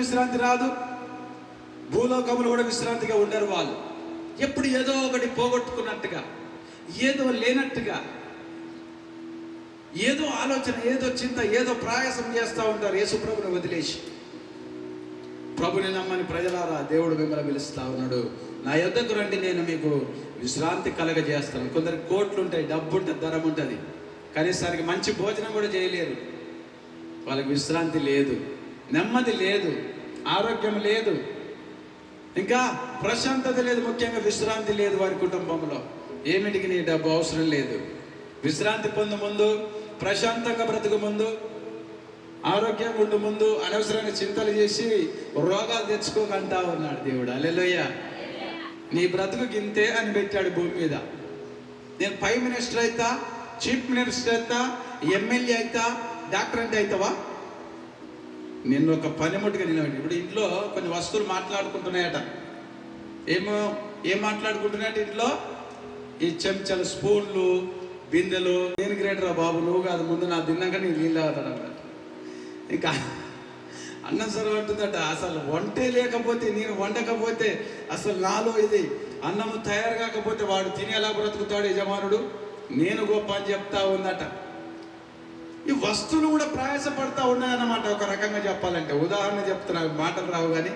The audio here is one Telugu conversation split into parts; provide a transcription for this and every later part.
విశ్రాంతి రాదు, భూలోకములు కూడా విశ్రాంతిగా ఉండరు. వాళ్ళు ఎప్పుడు ఏదో ఒకటి పోగొట్టుకున్నట్టుగా, ఏదో లేనట్టుగా, ఏదో ఆలోచన, ఏదో చింత, ఏదో ప్రయాసం చేస్తూ ఉంటారు యేసు ప్రభుని వదిలేసి. ప్రభుని నమ్మని ప్రజలారా, దేవుడు మిమ్మల్ని పిలుస్తూ ఉన్నాడు, నా యొద్దకు రండి, నేను మీకు విశ్రాంతి కలగజేస్తాను. కొందరికి కోట్లు ఉంటాయి, డబ్బు ఉంటుంది, ధనం ఉంటుంది, కనీసానికి మంచి భోజనం కూడా చేయలేరు. వాళ్ళకి విశ్రాంతి లేదు, నెమ్మది లేదు, ఆరోగ్యం లేదు, ఇంకా ప్రశాంతత లేదు, ముఖ్యంగా విశ్రాంతి లేదు వారి కుటుంబంలో. ఏమిటికి నీ డబ్బు అవసరం లేదు. విశ్రాంతి పొందు ముందు, ప్రశాంతంగా బ్రతుకు ముందు, ఆరోగ్యంగా ఉండు ముందు, అనవసరమైన చింతలు చేసి రోగాలు తెచ్చుకోకంటా ఉన్నాడు దేవుడు. హల్లెలూయా. నీ బ్రతుకు గింతే అని పెట్టాడు భూమి మీద. నేను ప్రైమ్ మినిస్టర్ అవుతా, చీఫ్ మినిస్టర్ అవుతా, ఎమ్మెల్యే అవుతా, డాక్టర్ అంటే అవుతావా? నిన్ను ఒక పనిముట్టుగా నిలబడి. ఇప్పుడు ఇంట్లో కొన్ని వస్తువులు మాట్లాడుకుంటున్నాయట. ఏం మాట్లాడుకుంటున్నాయట ఇంట్లో? ఈ చెంచాలు, స్పూన్లు, బిందెలు. నేను గ్రేటరా బాబు, నువ్వు కాదు, ముందు నా తిన్నాక నీకు నీళ్ళు అవుతాడు అన్నమాట. ఇంకా అన్నం సర్వ అంటుందట, అసలు వంటే లేకపోతే, నేను వండకపోతే, అసలు నాలో ఇది అన్నము తయారు కాకపోతే వాడు తిని ఎలా బ్రతుకుతాడు యజమానుడు, నేను గొప్ప అని చెప్తా ఉందట. ఈ వస్తువులు కూడా ప్రయాసపడతా ఉన్నాయన్నమాట, ఒక రకంగా చెప్పాలంటే. ఉదాహరణ చెప్తున్నా, మాటలు రావు కానీ.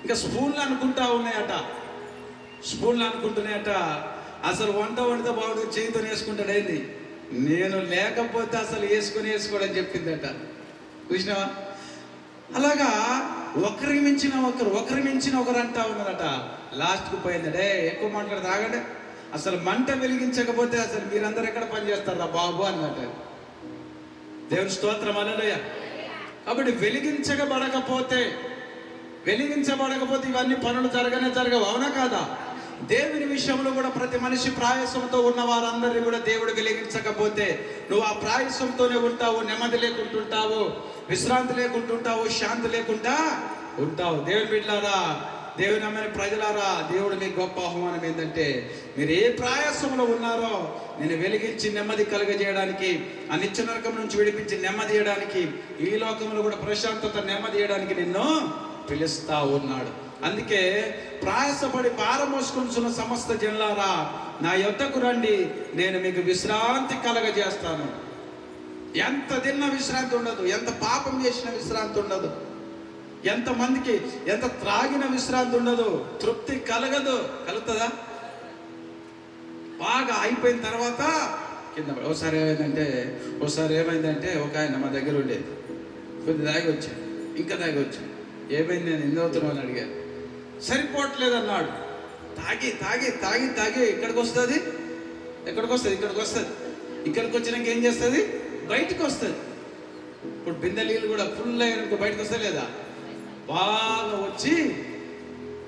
ఇంకా స్పూన్లు అనుకుంటా ఉన్నాయట, స్పూన్లు అనుకుంటున్నాయట, అసలు వంట వండితే బాగుంటుంది, చేతితో వేసుకుంటాడు. అయింది, నేను లేకపోతే అసలు వేసుకోవడం చెప్పిందట. చూసినావా? అలాగా ఒకరికి మించిన ఒకరు అంటా ఉన్నదట. లాస్ట్కు పోయిందటే, ఎక్కువ మాట్లాడితే ఆగండి, అసలు మంట వెలిగించకపోతే అసలు మీరందరూ ఎక్కడ పనిచేస్తారా బాబు అన్నట్టు. దేవుని స్తోత్రం, హల్లెలూయా. కాబట్టి వెలిగించబడకపోతే ఇవన్నీ పనులు జరగవు, అవునా కాదా? దేవుని విషయంలో కూడా ప్రతి మనిషి ప్రాయసంతో ఉన్న వారందరినీ కూడా దేవుడు వెలిగించకపోతే నువ్వు ఆ ప్రాయసంతోనే ఉంటావు, నెమ్మది లేకుంటుంటావు, విశ్రాంతి లేకుంటుంటావు, శాంతి లేకుండా ఉంటావు. దేవుని బిడ్డలారా, దేవుని నమ్మని ప్రజలారా, దేవుడు మీకు గొప్ప ఆహ్వానం ఏంటంటే, మీరు ఏ ప్రయాసంలో ఉన్నారో నేను వెలిగించి నెమ్మది కలుగజేయడానికి, ఆ నిత్య నరకం నుంచి విడిపించి నెమ్మది చేయడానికి, ఈ లోకంలో కూడా ప్రశాంతత, నెమ్మది చేయడానికి నిన్ను పిలుస్తా ఉన్నాడు. అందుకే ప్రయాసపడి భారం మోసుకుంటున్న సమస్త జనులారా, నా యొద్దకు రండి, నేను మీకు విశ్రాంతి కలగజేస్తాను. ఎంత తిన్న విశ్రాంతి ఉండదు, ఎంత పాపం చేసిన విశ్రాంతి ఉండదు, ఎంతమందికి ఎంత త్రాగిన విశ్రాంతి ఉండదు, తృప్తి కలుగుతుందా? బాగా అయిపోయిన తర్వాత కింద. ఒకసారి ఏమైందంటే ఒక ఆయన మా దగ్గర ఉండేది, కొద్ది దాగి వచ్చాడు, ఇంకా దాగి వచ్చాడు. ఏమైంది, నేను ఎందుకు అవుతున్నావు అని అడిగాను. సరిపోవట్లేదు అన్నాడు. తాగి ఇక్కడికి వస్తుంది. ఇక్కడికి వచ్చినాక ఏం చేస్తుంది? బయటకు వస్తుంది. ఇప్పుడు బిందె నీళ్ళు కూడా ఫుల్ అయినాక బయటకు వస్తా లేదా? బాగా వచ్చి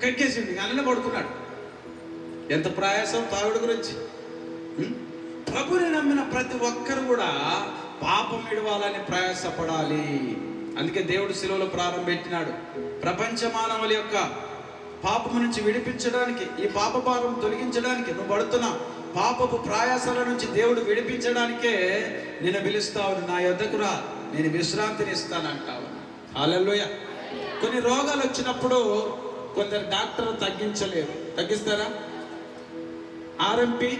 కక్కేసింది, అలానే పడుకున్నాడు. ఎంత ప్రయాసం తాగుడు గురించి. ప్రభుని నమ్మిన ప్రతి ఒక్కరు కూడా పాపం విడవాలని ప్రయాసపడాలి. అందుకే దేవుడు శిలువలో ప్రారంభించినాడు. ప్రపంచ మానవుల యొక్క పాపము నుంచి విడిపించడానికి, ఈ పాప భారం తొలగించడానికి, నువ్వు పడుతున్న పాపపు ప్రయాసాల నుంచి దేవుడు విడిపించడానికే నేను పిలుస్తావు. నా యొద్దకు రా, నేను విశ్రాంతిని ఇస్తానంటావు. హల్లెలూయా. కొన్ని రోగాలు వచ్చినప్పుడు కొందరు డాక్టర్ తగ్గించలేరు. తగ్గిస్తారా? ఆర్ఎంపీ,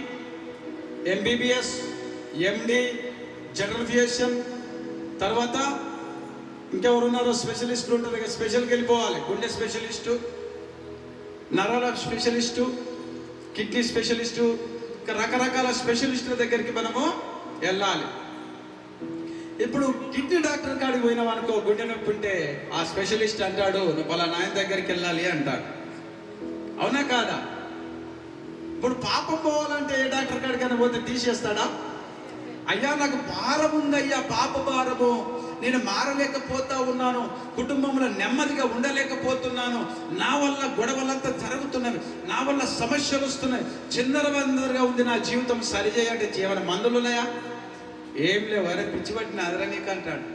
ఎంబీబీఎస్, ఎండి, జనరల్ ఫిజిషియన్, తర్వాత ఇంకెవరు ఉన్నారో స్పెషలిస్టులు ఉంటారు కదా, స్పెషల్కి వెళ్ళిపోవాలి. గుండె స్పెషలిస్టు, నరాల స్పెషలిస్టు, కిడ్నీ స్పెషలిస్టు, ఇంకా రకరకాల స్పెషలిస్టుల దగ్గరికి మనము వెళ్ళాలి. ఇప్పుడు కిడ్నీ డాక్టర్ కాడికి పోయినాం అనుకో, గుండె నొప్పి ఉంటే ఆ స్పెషలిస్ట్ అంటాడు, నువ్వు పలానా ఆయన దగ్గరికి వెళ్ళాలి అంటాడు. అవునా కాదా? ఇప్పుడు పాపం పోవాలంటే ఏ డాక్టర్ కాడికైనా పోతే తీసేస్తాడా? అయ్యా నాకు భారం ఉందయ్యా, పాప భారము, నేను మారలేకపోతా ఉన్నాను, కుటుంబంలో నెమ్మదిగా ఉండలేకపోతున్నాను, నా వల్ల గొడవలంతా జరుగుతున్నవి, నా వల్ల సమస్యలు వస్తున్నాయి, చిందరవందరగా ఉంది నా జీవితం, సరిచేయంటే జీవన మందులు ఉన్నాయా? ఏం లేవు. అరే పిచ్చి పట్టిన అదరా నీకు అంటాడు.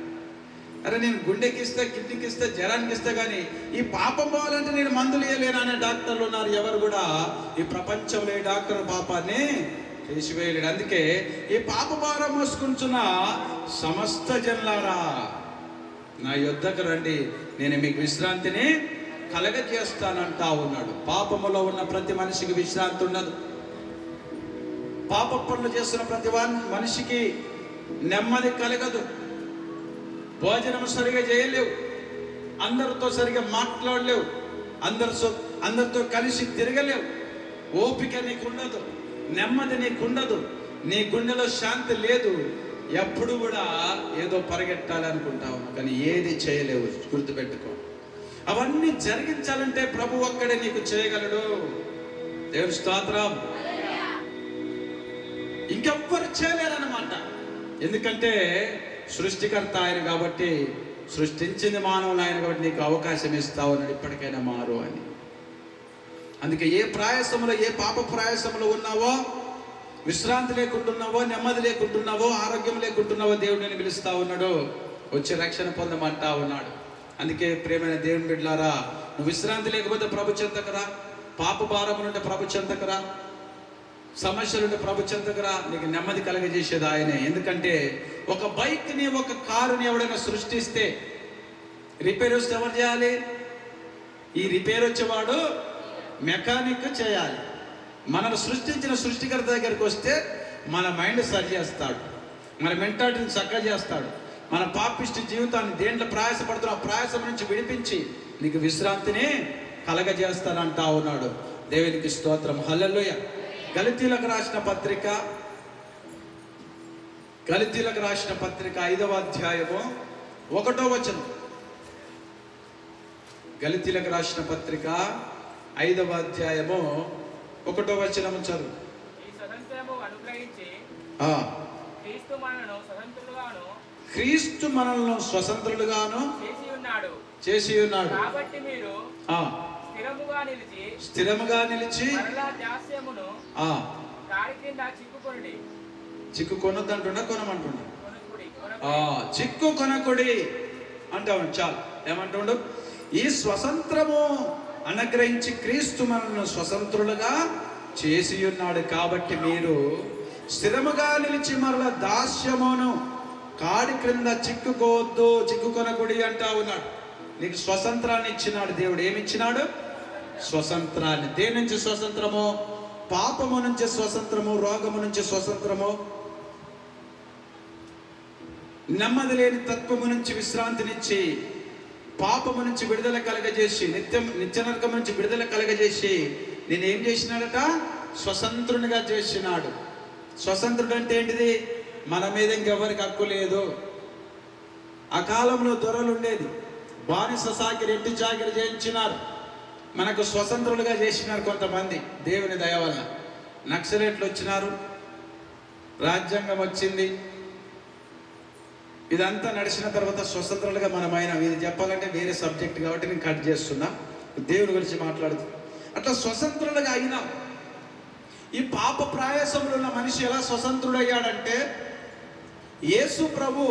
అరే నేను గుండెకి ఇస్తా, కిడ్నీకి ఇస్తా, జ్వరానికి ఇస్తా, కానీ ఈ పాపం పోవాలంటే నేను మందులు ఇవ్వలేను అనే డాక్టర్లు ఉన్నారు. ఎవరు కూడా ఈ ప్రపంచంలో ఈ డాక్టర్ పాపాన్ని తీసివేయలేడు. అందుకే ఈ పాప భారం మోసుకుంటున్న సమస్త జనులారా, నా యొద్దకు రండి, నేను మీకు విశ్రాంతిని కలగజేస్తానంటా ఉన్నాడు. పాపములో ఉన్న ప్రతి మనిషికి విశ్రాంతి ఉండదు. పాప పనులు చేస్తున్న ప్రతి మనిషికి నెమ్మది కలగదు. భోజనం సరిగా చేయలేవు, అందరితో సరిగా మాట్లాడలేవు, అందరితో కలిసి తిరగలేవు. ఓపిక నీకుండదు, నెమ్మది నీకుండదు, నీ గుండెలో శాంతి లేదు. ఎప్పుడు కూడా ఏదో పరిగెట్టాలి అనుకుంటావు, కానీ ఏది చేయలేవు. గుర్తుపెట్టుకో, అవన్నీ జరిగించాలంటే ప్రభు ఒక్కడే నీకు చేయగలడు. దేవుని స్తోత్రం. ఇంకెవ్వరు చేయలేరన్నమాట. ఎందుకంటే సృష్టికర్త ఆయన కాబట్టి, సృష్టించింది మానవులు ఆయన కాబట్టి నీకు అవకాశం ఇస్తా ఉన్నాడు, ఇప్పటికైనా మారు అని. అందుకే ఏ ప్రయాసంలో, ఏ పాప ప్రయాసంలో ఉన్నావో, విశ్రాంతి లేకుంటున్నావో, నెమ్మది లేకుంటున్నావో, ఆరోగ్యం లేకుంటున్నావో, దేవుడిని పిలుస్తా ఉన్నాడు, వచ్చి రక్షణ పొందమంటా ఉన్నాడు. అందుకే ప్రేమైన దేవుని బిడ్డలారా, నువ్వు విశ్రాంతి లేకపోతే ప్రభు చెంతకరా, పాప భారములుంటే ప్రభు చెంతకరా, సమస్యలుంటే ప్రభు చెంతకరా, నీకు నెమ్మది కలగజేసేది ఆయనే. ఎందుకంటే ఒక బైక్ని, ఒక కారుని ఎవడైనా సృష్టిస్తే రిపేర్ వస్తే ఎవరు చేయాలి? ఈ రిపేర్ వచ్చేవాడు మెకానిక్ చేయాలి. మనల్ని సృష్టించిన సృష్టికర్త దగ్గరికి వస్తే మన మైండ్ సరి చేస్తాడు, మన మెంటాలిటీని చక్కగా చేస్తాడు, మన పాపిష్టి జీవితాన్ని దేంట్లో ప్రయాసపడుతున్న ఆ ప్రయాసం నుంచి విడిపించి నీకు విశ్రాంతిని కలగజేస్తానంటా ఉన్నాడు. దేవునికి స్తోత్రం. హల్లెలూయా. గలతీయులకు రాసిన పత్రిక 5వ అధ్యాయము 1వ వచనం. గలతీయులకు రాసిన పత్రిక 5వ అధ్యాయము 1వ వచనం చదువు. క్రీస్తు మనల్ని స్వతంత్రులుగాను చేసి ఉన్నాడు. స్థిరముగా నిలిచి చిక్కు కొనొద్దంటున్నా, కొనమంటున్నా. చిక్కు కొనకుడి అంటావు. చాలు. ఏమంటుండు? ఈ స్వతంత్రము అనుగ్రహించి క్రీస్తు మనల్ని స్వతంత్రులుగా చేసి ఉన్నాడు కాబట్టి మీరు స్థిరముగా నిలిచి మరల దాస్యమును కాడి క్రింద చిక్కుకోవద్దు, చిక్కుకొనకుడి అంటా ఉన్నాడు. నీకు స్వతంత్రాన్ని ఇచ్చినాడు దేవుడు. ఏమిచ్చినాడు? స్వతంత్రాన్ని. దేని నుంచి స్వతంత్రము? పాపము నుంచి స్వతంత్రము, రోగము నుంచి స్వతంత్రము, నెమ్మది లేని తత్వము నుంచి విశ్రాంతినిచ్చి, పాపము నుంచి విడుదల కలగజేసి, నిత్య నరకం నుంచి విడుదల కలగజేసి నేనేం చేసినాడట? స్వతంత్రునిగా చేసినాడు. స్వతంత్రుడు అంటే ఏంటిది? మన మీద ఇంకెవరికి హక్కు లేదు. ఆ కాలంలో దొరలు ఉండేది, బానిస సాకిరి, ఎట్టి చాకిరి చేయించినారు, మనకు స్వతంత్రులుగా చేసినారు కొంతమంది. దేవుని దయ వల్ల నక్సలైట్లు వచ్చినారు, రాజ్యాంగం వచ్చింది, ఇదంతా నడిచిన తర్వాత స్వతంత్రులుగా మనమైన. ఇది చెప్పాలంటే వేరే సబ్జెక్ట్ కాబట్టి నేను కట్ చేస్తున్నా, దేవుని గురించి మాట్లాడుతున్నా. అట్లా స్వతంత్రులుగా అయినా ఈ పాప ప్రయాసంలో ఉన్న మనిషి ఎలా స్వతంత్రుడయ్యాడంటే, యేసు ప్రభు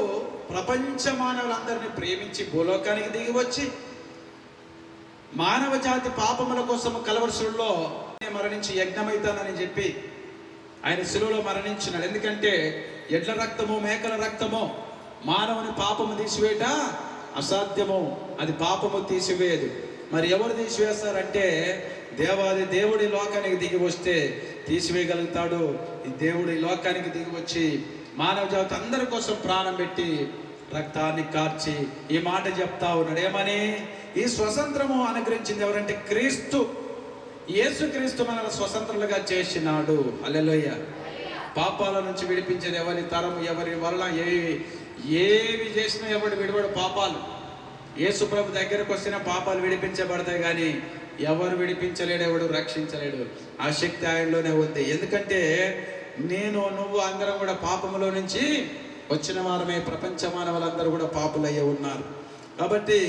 ప్రపంచ మానవులందరినీ ప్రేమించి భూలోకానికి దిగి వచ్చి మానవ జాతి పాపముల కోసం కలవరసుల్లో మరణించి యజ్ఞమైతానని చెప్పి ఆయన శిలువలో మరణించినాడు. ఎందుకంటే ఎడ్ల రక్తము, మేకల రక్తము మానవుని పాపము తీసివేయట అసాధ్యము, అది పాపము తీసివేయదు. మరి ఎవరు తీసివేస్తారంటే దేవాది దేవుడి లోకానికి దిగి వస్తే తీసివేయగలుగుతాడు. ఈ దేవుడి లోకానికి దిగి వచ్చి మానవ జాతి అందరి కోసం ప్రాణం పెట్టి రక్తాన్ని కార్చి ఈ మాట చెప్తా ఉన్నాడు. ఏమని? ఈ స్వతంత్రము అనుగ్రహించింది ఎవరంటే క్రీస్తు. యేసుక్రీస్తు మనల్ని స్వతంత్రులుగా చేసినాడు. హల్లెలూయా. పాపాల నుంచి విడిపించేది ఎవరి తరం, ఎవరి వలన ఏవి చేసినా ఎవడు విడిపడు పాపాలు. యేసు ప్రభు దగ్గరకు వస్తున్న పాపాలు విడిపించబడతాయి, కానీ ఎవరు విడిపించలేడు, ఎవడు రక్షించలేడు. ఆ శక్తి ఆయనలోనే ఉంది. ఎందుకంటే నేను, నువ్వు అందరం కూడా పాపములో నుంచి వచ్చిన వారమే. ప్రపంచ మానవులందరూ కూడా పాపులయ్యే ఉన్నారు. కాబట్టి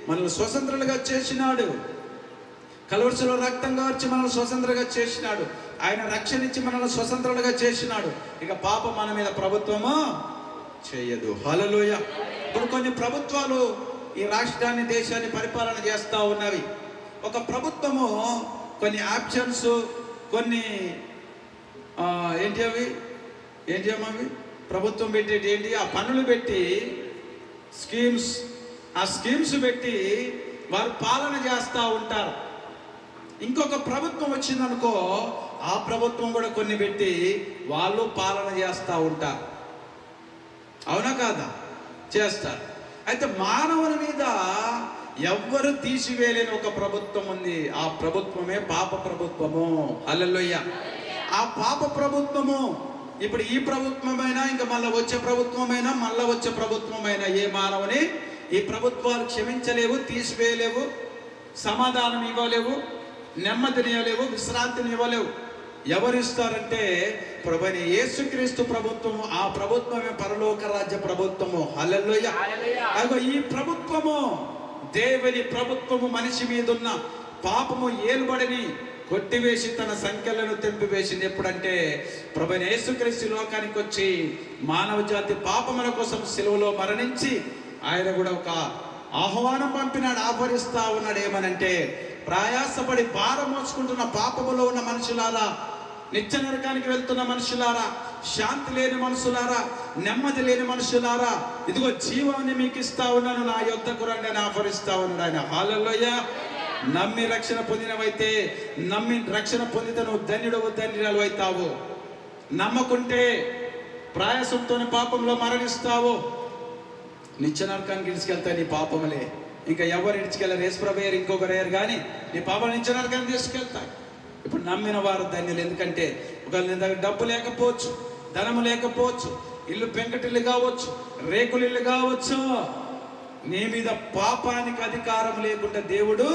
మనల్ని స్వతంత్రులుగా చేసినాడు. కలవరసులో రక్తం కార్చి మనల్ని స్వతంత్రంగా చేసినాడు. ఆయన రక్షణ ఇచ్చి మనల్ని స్వతంత్రులుగా చేసినాడు. ఇక పాపం మన మీద ప్రభుత్వము చేయదు. హల్లెలూయా. ఇప్పుడు కొన్ని ప్రభుత్వాలు ఈ రాష్ట్రాన్ని, దేశాన్ని పరిపాలన చేస్తూ ఉన్నవి. ఒక ప్రభుత్వము కొన్ని ఆప్షన్స్, కొన్ని ఏంటి అవి ప్రభుత్వం పెట్టేటి ఏంటి? ఆ పన్నులు పెట్టి స్కీమ్స్ ఆ స్కీమ్స్ పెట్టి వారు పాలన చేస్తూ ఉంటారు. ఇంకొక ప్రభుత్వం వచ్చిందనుకో, ఆ ప్రభుత్వం కూడా కొన్ని పెట్టి వాళ్ళు పాలన చేస్తూ ఉంటారు. అవునా కాదా? చేస్తారు. అయితే మానవుని మీద ఎవ్వరు తీసివేయలేని ఒక ప్రభుత్వం ఉంది. ఆ ప్రభుత్వమే పాప ప్రభుత్వము. హల్లెలూయా. ఆ పాప ప్రభుత్వము ఇప్పుడు ఈ ప్రభుత్వమైనా, ఇంకా మళ్ళీ వచ్చే ప్రభుత్వమైనా, మళ్ళీ వచ్చే ప్రభుత్వమైనా ఏ మానవుని ఈ ప్రభుత్వాలు క్షమించలేవు, తీసివేయలేవు, సమాధానం ఇవ్వలేవు, నెమ్మదినివ్వలేవు, విశ్రాంతిని ఇవ్వలేవు. ఎవరిస్తారంటే ప్రభువైన యేసుక్రీస్తు ప్రభుత్వము. ఆ ప్రభుత్వమే పరలోక రాజ్య ప్రభుత్వము. హల్లెలూయా. అగో ఈ ప్రభుత్వము, దేవుని ప్రభుత్వము మనిషి మీద ఉన్న పాపము ఏలుబడిని కొట్టివేసి తన సంఖ్యలను తెంపివేసింది. ఎప్పుడంటే ప్రభువైన యేసుక్రీస్తు లోకానికి వచ్చి మానవ జాతి పాపముల కోసం సిలువలో మరణించి ఆయన కూడా ఒక ఆహ్వానం పంపినాడు, ఆహ్వానిస్తా ఉన్నాడు. ఏమనంటే, ప్రయాసపడి భారం మోసుకుంటున్న పాపములో ఉన్న మనుషులారా, నిత్య నరకానికి వెళ్తున్న మనుషులారా, శాంతి లేని మనుషులారా, నెమ్మది లేని మనుషులారా, ఇదిగో జీవాన్ని మీకు ఇస్తా ఉన్నాను, నా యొద్దకు రండి అని ఆఫరిస్తా ఉన్నాడు ఆయన. హల్లెలూయా. నమ్మి రక్షణ పొందినవైతే, నమ్మి రక్షణ పొందితే నువ్వు ధన్యుడవు, ధన్యురాలు అవుతావు. నమ్మకుంటే ప్రయాసంతోనే పాపంలో మరణిస్తావు, నిత్య నరకానికి ఇడిచికెళ్తాయి నీ పాపములే. ఇంకా ఎవరు ఇడిచికెళ్ళరు, యేసుప్రభు ఇంకొకరు అయ్యారు కానీ నీ పాపం నిత్య నరకానికి తీసుకెళ్తాయి. ఇప్పుడు నమ్మిన వారు ధన్యులు. ఎందుకంటే ఒకవేళ నీ దగ్గర డబ్బు లేకపోవచ్చు, ధనము లేకపోవచ్చు, ఇల్లు పెంకటిల్లు కావచ్చు, రేకులు ఇల్లు కావచ్చు, నీ మీద పాపానికి అధికారం లేకుండా దేవుడు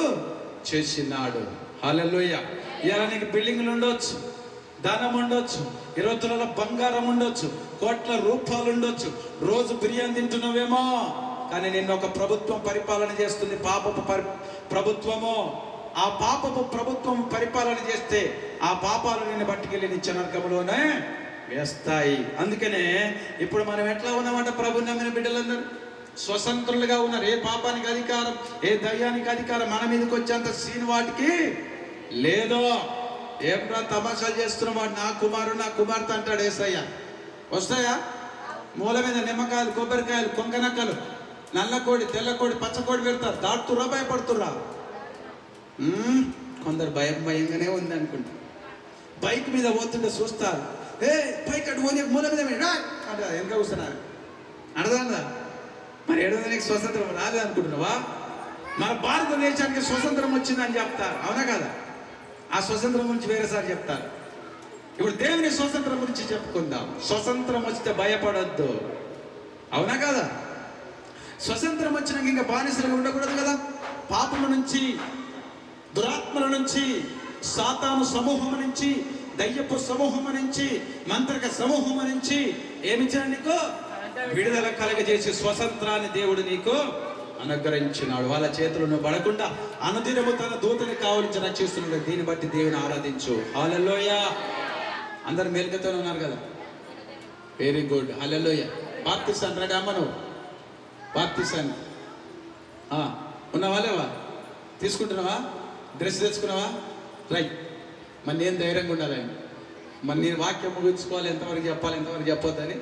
చేసినాడు. హల్లెలూయా. ఇలా నీకు బిల్డింగ్లు ఉండొచ్చు, ధనం ఉండొచ్చు, 20 తులాల బంగారం ఉండొచ్చు, కోట్ల రూపాయలు ఉండొచ్చు, రోజు బిర్యానీ తింటున్నావేమో, కానీ నిన్న ఒక ప్రభుత్వం పరిపాలన చేస్తుంది, పాపపు ప్రభుత్వము. ఆ పాపపు ప్రభుత్వం పరిపాలన చేస్తే ఆ పాపాలు నిన్ను పట్టుకెళ్ళి నిత్య నరకములోనే వేస్తాయి. అందుకనే ఇప్పుడు మనం ఎట్లా ఉన్నామంట, ప్రభు నమ్మిన బిడ్డలందరూ స్వతంత్రులుగా ఉన్నారు. ఏ పాపానికి అధికారం, ఏ దయ్యానికి అధికారం మన మీదకి వచ్చేంత సీన్ వాటికి లేదో. ఏమ్రా తమాషాలు చేస్తున్నవాడు, నా కుమారుడు నా కుమార్తె అంటాడు యేసయ్య. వస్తాయా? మూల మీద నిమ్మకాయలు, కొబ్బరికాయలు, కొంకనక్కలు, నల్లకోడి, తెల్లకోడి, పచ్చకోడి పెడతారు. దాటుతురా, భయపడుతురా? కొందరు భయంగానే ఉంది అనుకుంటా. బైక్ మీద పోతుంటే చూస్తారు, ఏ బైక్ అటు పోనీ, మూల మీద అంటే వెనక కూర్చున్నారు. అడదా మరి 700 స్వతంత్రం రాలేదు అనుకుంటున్నావా? మన భారతదేశానికి స్వతంత్రం వచ్చిందని చెప్తారు. అవునా కదా? ఆ స్వతంత్రం గురించి వేరేసారి చెప్తారు. ఇప్పుడు దేవుని స్వతంత్రం గురించి చెప్పుకుందాం. స్వతంత్రం వస్తే భయపడొద్దు. అవునా కదా? స్వతంత్రం వచ్చినాక ఇంకా బానిసలుగా ఉండకూడదు కదా. పాపముల నుంచి, దురాత్మల నుంచి, సాతాను సమూహం నుంచి, దయ్యపు సమూహం నుంచి, మంత్రక సమూహం నుంచి ఏమిచ్చాడు? నీకు విడుదల కలగజేసి స్వతంత్రాన్ని దేవుడు నీకు అనుగ్రహించినాడు. వాళ్ళ చేతులు నువ్వు పడకుండా అనుదినము తన దూతని కావలించి రక్షిస్తున్నాడు. దీన్ని బట్టి దేవుని ఆరాధించు. హల్లెలూయా. అందరు మేలుకతో ఉన్నారు కదా? Very good. హల్లెలూయా. బాప్తిసాన్ రెడీ అమ్మ? నువ్వు బాప్తిసాన్ ఉన్నావా లేవా? తీసుకుంటున్నావా? డ్రెస్ తెచ్చుకున్నావా? రైట్. మరి నేను ధైర్యంగా ఉండాలని, మరి నేను వాక్యం ముగించుకోవాలి, ఎంతవరకు చెప్పాలి, ఎంతవరకు చెప్పొద్దని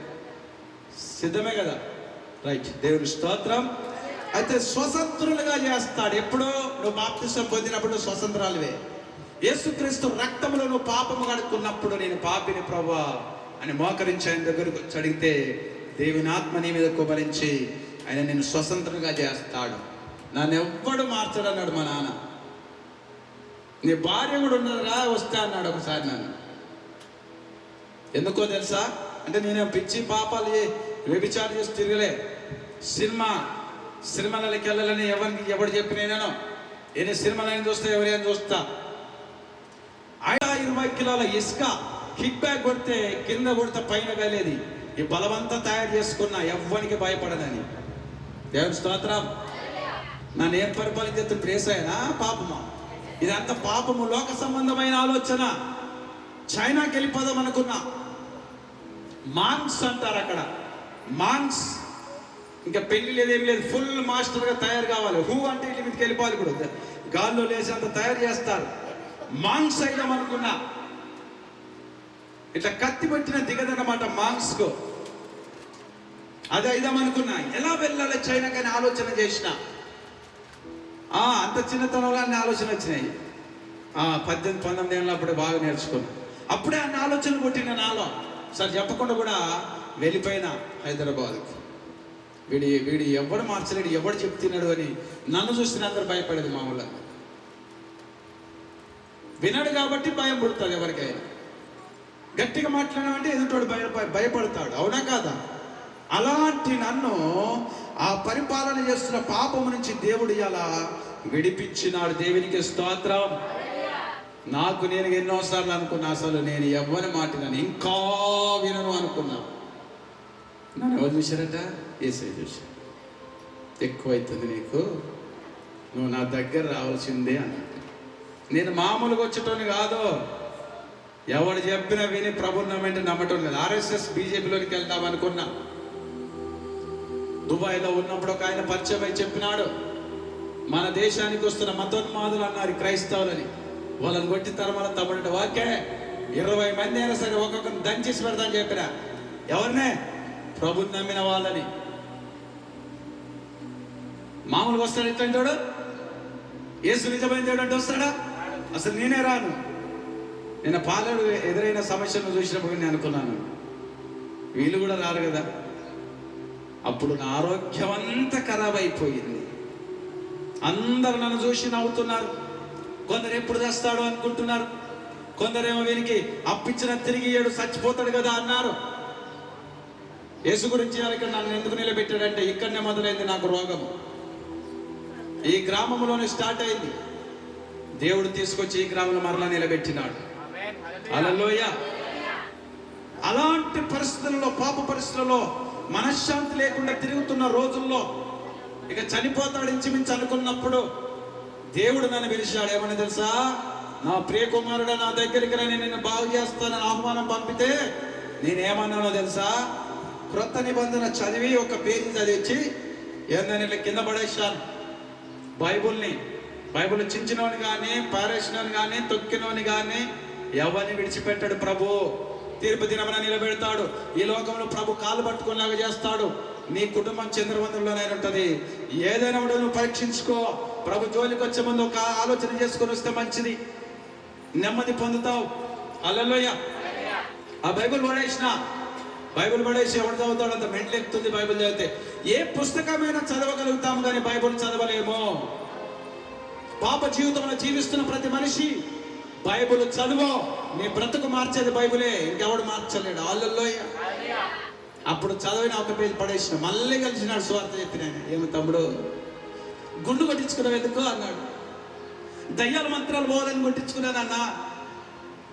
సిద్ధమే కదా? రైట్. దేవుని స్తోత్రం. అయితే స్వతంత్రులుగా చేస్తాడు. ఎప్పుడో నువ్వు బాప్తిసం పొందినప్పుడు స్వతంత్రాలువే. యేసుక్రీస్తు రక్తములో నువ్వు పాపము కడుక్కున్నప్పుడు, నేను పాపిని ప్రభువా అని మోకరించి ఆయన దగ్గరకు వచ్చి అడిగితే దేవుని ఆత్మ నీ మీద కుమరించి ఆయన నేను స్వతంత్రంగా చేస్తాడు. నన్ను ఎవ్వడు మార్చడు అన్నాడు మా నాన్న. నీ భార్య కూడా ఉన్నదిరా, వస్తా అన్నాడు ఒకసారి నన్ను. ఎందుకో తెలుసా? అంటే నేను పిచ్చి పాపాలు వ్యభిచారం చేసి తిరగలే. సినిమాలకి వెళ్ళాలని ఎవడు చెప్పినేనో, ఎన్ని సినిమాలని చూస్తా, ఎవరైనా చూస్తా. 20 కిలోల ఇసుక కిక్ బ్యాక్ కొడితే కింద కొడితే పైన వెళ్ళేది. ఈ బలవంతా తయారు చేసుకున్నా, ఎవ్వనికి భయపడదని. దేవుని స్తోత్రం. నన్ను ఏం పరిపాలించేస్తుంది? యేసయ్యనా పాపమా? ఇదంతా పాపము, లోక సంబంధమైన ఆలోచన. చైనాకి వెళ్ళిపోదాం అనుకున్నా. మాంగ్స్ అంటారు అక్కడ. మాంగ్స్ ఇంకా పెళ్లి లేదు, ఏం లేదు, ఫుల్ మాస్టర్గా తయారు కావాలి. హూ అంటే ఇల్లు మీదకి వెళ్ళిపోవాలి. కూడా గాల్లో లేసేంత తయారు చేస్తారు. మాంగ్స్ అయిదాం అనుకున్నా. ఇట్లా కత్తి పెట్టిన దిగదన్నమాట మాంగ్స్కు. అది అయిదామనుకున్నా, ఎలా వెళ్ళాలి చైనా కానీ ఆలోచన చేసిన. అంత చిన్నతనంలో అన్ని ఆలోచన వచ్చినాయి. 18-19 ఏళ్ళ అప్పుడే బాగా నేర్చుకున్నా. అప్పుడే అన్ని ఆలోచనలు కొట్టిన నాలో. సార్ చెప్పకుండా కూడా వెళ్ళిపోయినా హైదరాబాద్కి. వీడి ఎవడు మార్చలేడు, ఎవడు చెప్తున్నాడు అని నన్ను చూసిన అందరూ భయపడేది. మామూలుగా వినడు కాబట్టి భయం పుడుతుంది ఎవరికైనా. గట్టిగా మాట్లాడామంటే ఎదుటోడు భయపడతాడు, అవునా కాదా? అలాంటి నన్ను ఆ పరిపాలన చేస్తున్న పాపము నుంచి దేవుడు ఇలా విడిపించినాడు. దేవునికి స్తోత్రం. నాకు నేను ఎన్నోసార్లు అనుకున్నా, అసలు నేను ఎవ్వరి మాటినాను, ఇంకా వినను అనుకున్నా. నన్ను ఎవరు చూశారట? ఏసై చూశారు. ఎక్కువైతుంది నీకు, నువ్వు నా దగ్గర రావాల్సిందే అన్నాడు. నేను మామూలుగా వచ్చేటోని కాదు, ఎవడు చెప్పినా విని ప్రభుత్వం వెంట నమ్మటం లేదు. RSS BJPలోకి వెళ్దాం అనుకున్నా. దుబాయ్లో ఉన్నప్పుడు ఒక ఆయన పరిచయం అయి చెప్పినాడు, మన దేశానికి వస్తున్న మతోన్మాదులు అన్నారు క్రైస్తవులని, వాళ్ళని కొట్టి తరమల తమ్ముడు ఓకే 20 మంది అయినా సరే ఒక్కొక్కరిని దంచేసి పెడతాను చెప్పిన. ఎవరినే? ప్రభుని నమ్మిన వాళ్ళని. మామూలుగా వస్తాడు ఇట్లాంటి వాడు? యేసు నిజమైన దేవుడు అంటే వస్తాడా? అసలు నేనే రాను. నేను పాలడు ఎదురైన సమస్యను చూసినప్పుడు నేను అనుకున్నాను, వీళ్ళు కూడా రారు కదా. అప్పుడు నా ఆరోగ్యం అంతా ఖరాబ్ అయిపోయింది. అందరు నన్ను చూసి నవ్వుతున్నారు. కొందరు ఎప్పుడు చేస్తాడు అనుకుంటున్నారు, కొందరేమో వీనికి అప్పించిన తిరిగి ఏడు చచ్చిపోతాడు కదా అన్నారు. యేసు గురించి ఇక్కడ నన్ను ఎందుకు నిలబెట్టాడంటే, ఇక్కడనే మొదలైంది నాకు రోగము. ఈ గ్రామంలోనే స్టార్ట్ అయింది. దేవుడు తీసుకొచ్చి ఈ గ్రామంలో మరలా నిలబెట్టినాడు. హల్లెలూయా. అలాంటి పరిస్థితుల్లో, పాప పరిస్థితుల్లో, మనశ్శాంతి లేకుండా తిరుగుతున్న రోజుల్లో, ఇక చనిపోతాడు ఇంచుమించు అనుకున్నప్పుడు దేవుడు నన్ను పిలిచాడు. ఏమని తెలుసా? నా ప్రియ కుమారుడు నా దగ్గరికి రా, నేను బాగు చేస్తానని ఆహ్వానం పంపితే నేనేమన్నానో తెలుసా? క్రొత్త నిబంధన చదివి ఒక పేజీ చదివించి ఏందని కింద పడేశాను. బైబుల్ చించినోని కానీ, పారేసినోని కానీ, తొక్కినోని కానీ ఎవరిని విడిచిపెట్టాడు ప్రభు. తీర్పు దినమున నిలబెడతాడు. ఈ లోకంలో ప్రభు కాలు పట్టుకునేలాగా చేస్తాడు. నీ కుటుంబం చంద్రవంతుల్లోనే ఉంటుంది. ఏదైనా నువ్వు పరీక్షించుకో. ప్రభు జోలికి వచ్చే ముందు ఒక ఆలోచన చేసుకొని వస్తే మంచిది, నెమ్మది పొందుతావు. హల్లెలూయా. ఆ బైబిల్ పడేసి ఎవరు చదువుతాడు? అంత మెంటలు ఎక్కుతుంది బైబిల్ చదివితే. ఏ పుస్తకమైనా చదవగలుగుతాము కానీ బైబిల్ చదవలేము. పాప జీవితంలో జీవిస్తున్న ప్రతి మనిషి బైబిల్ చదువు. నీ బ్రతుకు మార్చేది బైబిలే, ఇంకెవడు మార్చలేడు. హల్లెలూయా. అప్పుడు చదివిన ఒక పేజీ పడేసిన, మళ్ళీ కలిసినాడు సువార్త చెప్పిన. ఏమి తమ్ముడు గుండు కొట్టించుకున్నావు ఎందుకు అన్నాడు. దయ్యాల మంత్రాలు పోవాలని కొట్టించుకున్నానన్నా.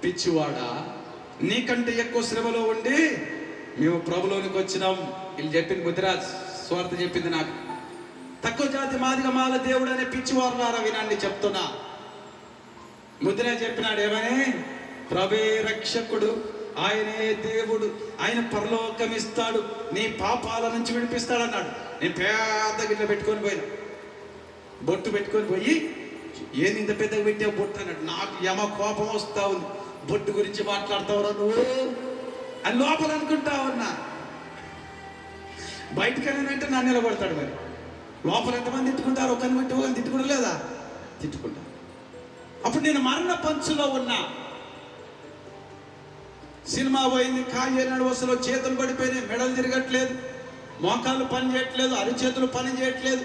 పిచ్చివాడా, నీకంటే ఎక్కువ శ్రమలో ఉండి మేము ప్రభులోనికి వచ్చినాం. వీళ్ళు చెప్పింది ముదిరాజ్ స్వార్థ చెప్పింది నాకు. తక్కువ జాతి మాదిగా మాల దేవుడు అనే పిచ్చివారులారా వినండి చెప్తున్నా. ముదిరా చెప్పినాడు ఏమని? ప్రభే రక్షకుడు, ఆయనే దేవుడు, ఆయన పరలోకం ఇస్తాడు, నీ పాపాల నుంచి విడిపిస్తాడు అన్నాడు. నేను పెద్ద గిట్ల పెట్టుకొని పోయినా, బొట్టు పెట్టుకొని పోయి, ఏంది ఇంత పెద్దగా పెట్టావు బొట్టు అన్నాడు. నాకు యమ కోపం వస్తా ఉంది. బొట్టు గురించి మాట్లాడతావురా నువ్వు అని లోపల అనుకుంటా ఉన్నా. బయటకనంటే నన్ను నిలబడతాడు. మరి లోపల ఎంతమంది తిట్టుకుంటారు? ఒకరిని బట్టి ఒకరిని తిట్టుకుంటా లేదా? తిట్టుకుంటా. అప్పుడు నేను మరణ పంచులో ఉన్నా. సినిమా పోయింది, కాళ్ళు వసలో చేతులు పడిపోయినాయి, మెడలు తిరగట్లేదు, మోకాళ్ళు పని చేయట్లేదు, అరిచేతులు పని చేయట్లేదు,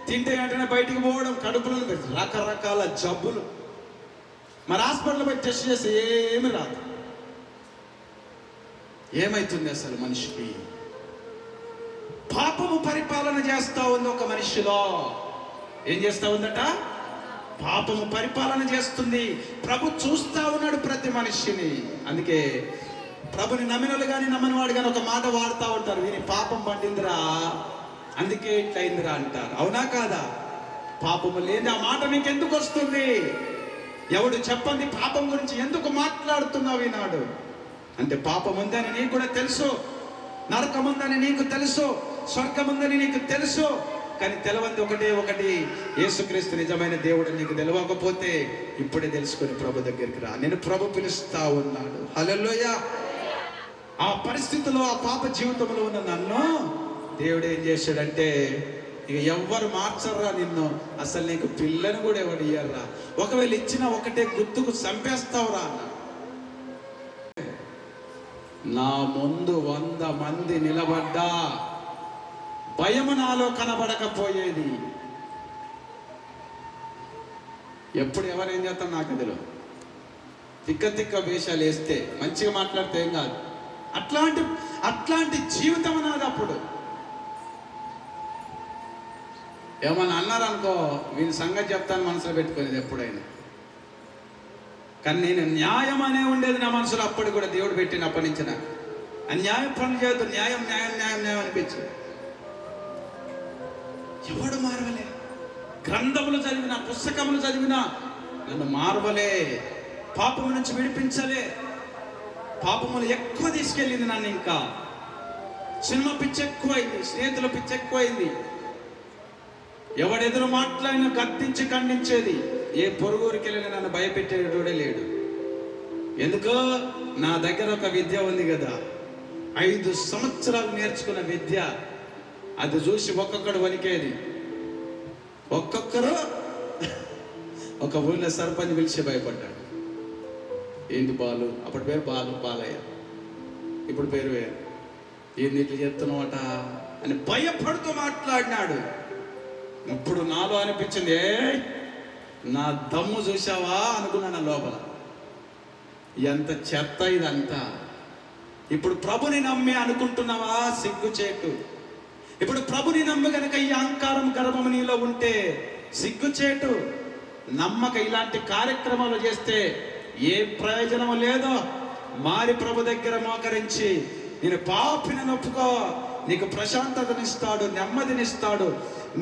తింటే వెంటనే బయటికి పోవడం, కడుపులో రకరకాల జబ్బులు. మరి హాస్పిటల్ పోయి టెస్ట్ చేస్తే ఏమి రాదు. ఏమైతుంది అసలు మనిషికి? పాపము పరిపాలన చేస్తా ఉంది ఒక మనిషిలో. ఏం చేస్తా ఉందట? పాపము పరిపాలన చేస్తుంది. ప్రభు చూస్తా ఉన్నాడు ప్రతి మనిషిని. అందుకే ప్రభుని నమ్మినలు కానీ నమ్మని వాడు కానీ ఒక మాట వాడుతూ ఉంటారు, వీని పాపం పండిందిరా అందుకే ఇట్లయిందిరా అంటారు. అవునా కాదా? పాపము లేని ఆ మాట నీకు ఎందుకు వస్తుంది? ఎవడు చెప్పండి పాపం గురించి ఎందుకు మాట్లాడుతున్నావు ఈనాడు అంటే, పాపం ఉందని నీకు కూడా తెలుసు, నరకం ఉందని నీకు తెలుసు, స్వర్గం ఉందని నీకు తెలుసు. కానీ తెలవంది ఒకటి, యేసుక్రీస్తు నిజమైన దేవుడు నీకు తెలియకపోతే ఇప్పుడే తెలుసుకొని ప్రభు దగ్గరికి రా. నేను ప్రభు పిలుస్తా ఉన్నాడు. హల్లెలూయా. ఆ పరిస్థితిలో, ఆ పాప జీవితంలో ఉన్న నన్ను దేవుడు ఏం చేశాడంటే, ఇక ఎవ్వరు మార్చర్రా నిన్ను, అసలు నీకు పిల్లని కూడా ఎవరు ఇయ్యర్రా, ఒకవేళ ఇచ్చిన ఒకటే గుర్తుకు చంపేస్తావురా అన్నాడు. నా ముందు 100 మంది నిలబడ్డా భయము నాలో కనబడకపోయేది. ఎప్పుడు ఎవరేం చేస్తాం నాకు అదిలో తిక్క వేషాలు వేస్తే, మంచిగా మాట్లాడితే ఏం కాదు. అట్లాంటి జీవితం నాది. అప్పుడు ఏమన్నా అన్నారనుకో, వీని సంగతి చెప్తాను మనసులో పెట్టుకునేది ఎప్పుడైనా. కానీ నేను న్యాయం అనే ఉండేది నా మనసులో అప్పుడు కూడా, దేవుడు పెట్టినప్పటి నుంచి నాకు అన్యాయం పనులు చేయొద్దు, న్యాయం న్యాయం న్యాయం న్యాయం అనిపించింది. ఎవడు మారవలే, గ్రంథములు చదివినా పుస్తకములు చదివినా నన్ను మారవలే, పాపము నుంచి విడిపించలే. పాపములు ఎక్కువ తీసుకెళ్ళింది నన్ను. ఇంకా సినిమా పిచ్చి ఎక్కువైంది, స్నేహితుల పిచ్చి ఎక్కువైంది. ఎవడెదురు మాట్లాడినా గద్దించి ఖండించేది. ఏ పొరుగురికి వెళ్ళినా నన్ను భయపెట్టేటోడే లేడు. ఎందుకో నా దగ్గర ఒక విద్య ఉంది కదా, 5 సంవత్సరాలు నేర్చుకున్న విద్య. అది చూసి ఒక్కొక్కడు వణికేది. ఒక్కొక్కరు ఒక ఊళ్ళో సర్పంచ్ పిలిచి భయపడ్డాడు. ఏంటి బాలు, అప్పటి పేరు బాలయ్య, ఇప్పుడు పేరు వేరు. ఏంది ఇట్లా చెప్తున్నావట అని భయపడుతూ మాట్లాడినాడు. ఇప్పుడు నాలో అనిపించింది, నా దమ్ము చూసావా అనుకున్నాను లోపల. ఎంత చెత్త ఇదంతా. ఇప్పుడు ప్రభుని నమ్మి అనుకుంటున్నావా, సిగ్గుచేటు. ఇప్పుడు ప్రభుని నమ్మి కనుక ఈ అహంకారం గర్భము నీలో ఉంటే సిగ్గుచేటు. నమ్మక ఇలాంటి కార్యక్రమాలు చేస్తే ఏ ప్రయోజనము లేదో. మారి ప్రభు దగ్గర మోకరించి నేను పాపిని ఒప్పుకో, నీకు ప్రశాంతతనిస్తాడు, నెమ్మదినిస్తాడు,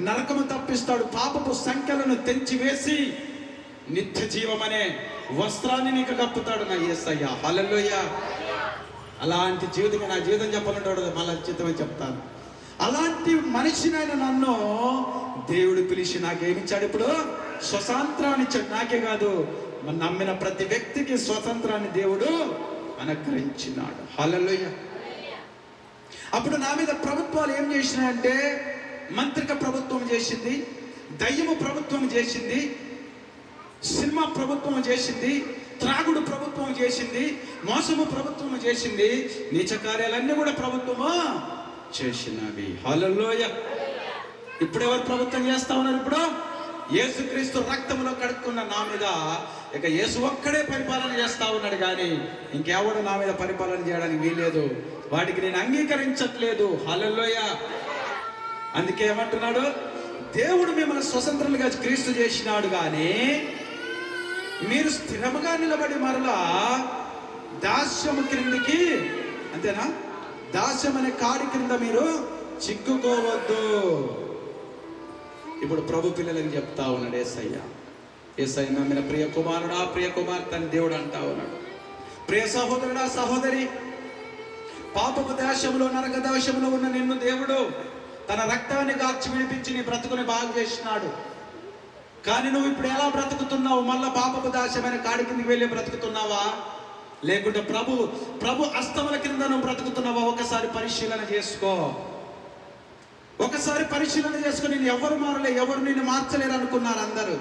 నరకము తప్పిస్తాడు, పాపపు సంఖ్యలను తెంచివేసి నిత్య జీవమనే వస్త్రాన్ని నీకు కప్పుతాడు నా యేసయ్య. హల్లెలూయా. అలాంటి జీవితం నా జీవితం చెప్పాలంటాడు, మళ్ళీ చిత్తమని చెప్తాను. అలాంటి మనిషినైనా నన్ను దేవుడు పిలిచి నాకేమిచ్చాడు? ఇప్పుడు స్వతంత్రాన్ని ఇచ్చాడు. నాకే కాదు, నమ్మిన ప్రతి వ్యక్తికి స్వతంత్రాన్ని దేవుడు అనుగ్రహించినాడు. హల్లెలూయా. అప్పుడు నా మీద ప్రభుత్వాలు ఏం చేసినాయంటే, మంత్రిక ప్రభుత్వం చేసింది, దయ్యము ప్రభుత్వం చేసింది, సినిమా ప్రభుత్వం చేసింది, త్రాగుడు ప్రభుత్వం చేసింది, మోసము ప్రభుత్వం చేసింది, నీచ కార్యాలన్నీ కూడా ప్రభుత్వము చేసినవి. హల్లెలూయా. ఇప్పుడు ఎవరు ప్రభుత్వం చేస్తా ఉన్నారు? ఇప్పుడు యేసుక్రీస్తు రక్తంలో కడుక్కున్న నా మీద ఇక యేసు ఒక్కడే పరిపాలన చేస్తా ఉన్నాడు. కానీ ఇంకెవడు నా మీద పరిపాలన చేయడానికి వీలేదు. వాటికి నేను అంగీకరించట్లేదు. హల్లెలూయా. అందుకే ఏమంటున్నాడు? దేవుడు మిమ్మల్ని స్వతంత్రులుగా క్రీస్తు చేసినాడు, కానీ మీరు స్థిరముగా నిలబడి మరలా దాస్యము క్రిందికి, అంతేనా, దాస్యం అనే కాడి క్రింద మీరు చిక్కుకోవద్దు. ఇప్పుడు ప్రభు పిల్లలని చెప్తా ఉన్నాడు యేసయ్య. యేసయ్య నమ్మిన ప్రియ కుమారుడా, ప్రియ కుమార్తె అని దేవుడు అంటా ఉన్నాడు. ప్రియ సహోదరుడా, సహోదరి, పాపపు దాస్యములో, నరక దాస్యములో ఉన్న నిన్ను దేవుడు తన రక్తాన్ని కార్చి విడిపించి నీ బ్రతుకుని బాగు చేసినాడు. కానీ నువ్వు ఇప్పుడు ఎలా బ్రతుకుతున్నావు? మళ్ళా పాపపు దాస్యమైన కాడి కిందకి వెళ్ళి బ్రతుకుతున్నావా, లేకుంటే ప్రభు అస్తముల కింద నువ్వు బ్రతుకుతున్నావా? ఒకసారి పరిశీలన చేసుకో. ఒకసారి పరిశీలన చేసుకుని, నేను ఎవరు మారలే, ఎవరు నిన్ను మార్చలేరు అనుకున్నారు అందరూ,